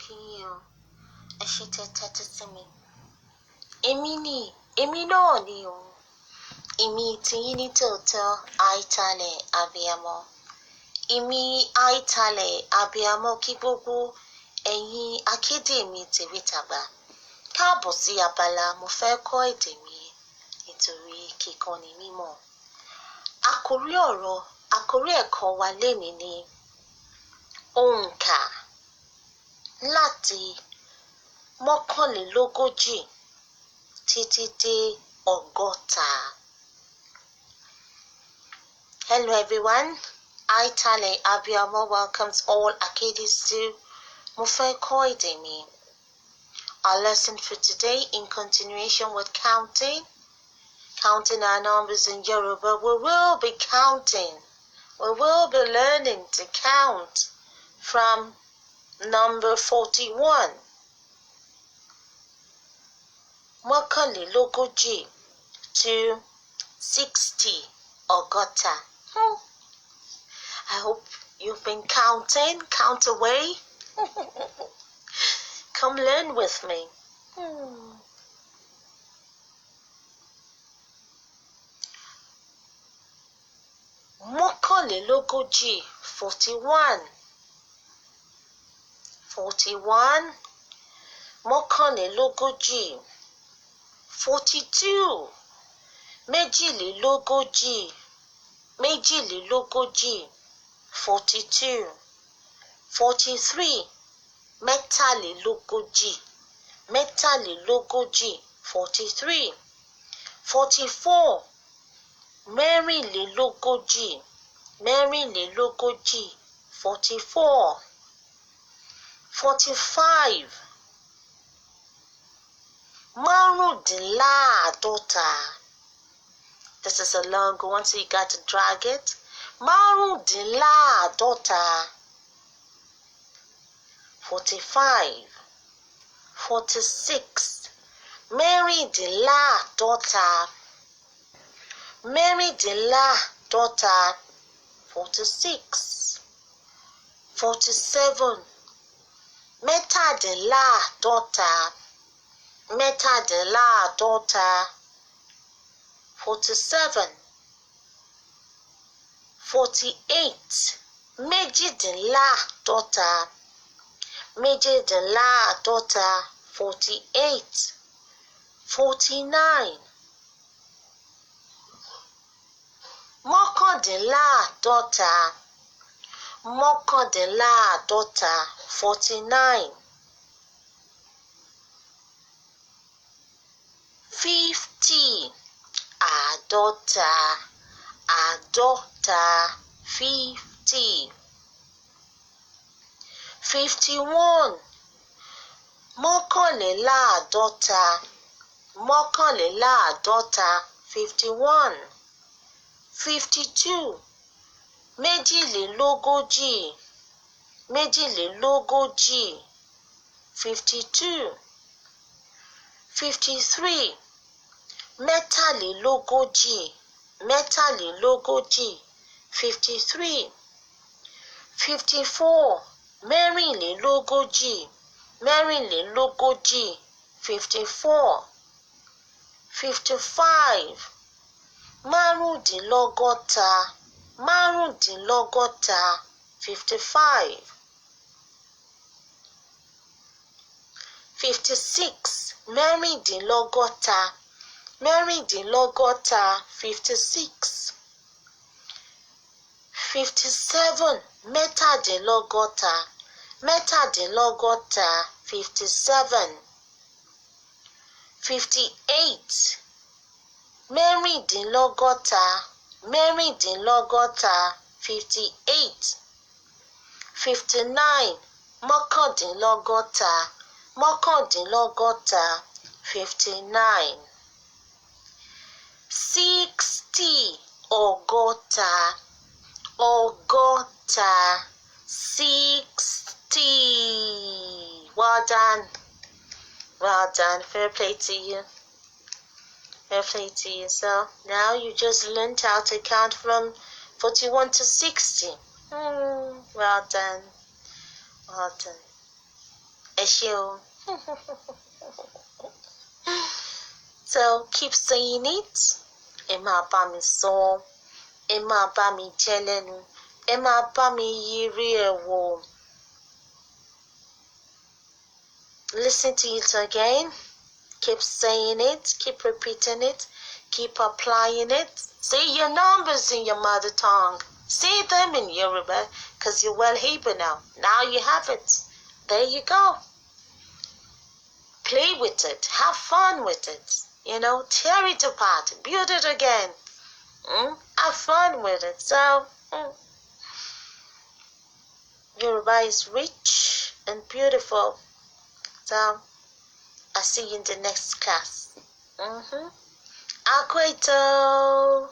kí yín o. Ẹ ṣé tẹ́ tẹ́tí sí mi. Èmi náà ni o. Èmi tiyín ní tòótọ́, àìtalẹ̀ abiyamọ. Èmi àìtalẹ̀ abiyamọ kí gbogbo ẹ̀yin akéde mi tèwe tàgbà. Káàbọ̀ sí abala Mofeko Ede Mi nítorí kíkọ́ni mímọ̀. Àkórí ẹ̀kọ́ wa lénìí ni òǹkà láti mọ́kànlélógójì títí dé ọgọ́ta. Hello everyone, Aitale Abiyamo welcomes all Akedes to Mofeko Ede Mi. Our lesson for today, in continuation with counting our numbers in Yoruba, we will be learning to count from number 41. Mọ́kànlélógójì to 60 ọgọ́ta. I hope you've been counting. Count away. Come learn with me. Mọ́kànlélógójì, 41. Mọ́kànlélógójì, 42. Méjìlélógójì, 42. 43. Mẹ́tàlélógójì, 43. 44. Mẹ́rìnlélógójì, 44. 45. Márùndínláàádọ́ta. This is a long one, so you got to drag it. Márùndínláàádọ́ta. 45. 46. Mẹ́rìndínláàádọ́ta. 46. 47. Mẹ́tàdínláàádọ́ta. 47. 48. Méjìdínláàádọ́ta. 48. 49. Mọ́kàndínláàádọ́ta. 49. 50. Àádọ́ta. 50. 51. Mọ́kànléláàádọ́ta. 51. 52. Méjìlélógójì. 52. 53. Mẹ́tàlélógójì. 53. 54. Mẹ́rìnlélógójì. 54. 55. Márùndínlọ́gọ́ta. 55. 56. Mẹ́rìndínlọ́gọ́ta. 56. 57. Mẹ́tàdínlọ́gọ́ta. 57. 58. Mẹ́rìndínlọ́gọ́ta. 58. 59. Mọ́kàndínlọ́gọ́ta. 59. 60. Ọgọ́ta. 60. Well done. Fair play to you. So now you just learned how to count from 41 to 60. Well done. Ẹ ṣé o. So keep saying it. Ẹ máa bá mi sọ. Ẹ máa bá mi jẹ́ lẹ́nu. Ẹ máa bá mi yiri ẹ̀ wò. Listen to it again. Keep saying it. Keep repeating it. Keep applying it. Say your numbers in your mother tongue. Say them in Yoruba, because you're well able now. Now you have it. There you go. Play with it. Have fun with it. Tear it apart. Build it again. Have fun with it. So, Yoruba is rich and beautiful. So, I'll see you in the next class. Akede.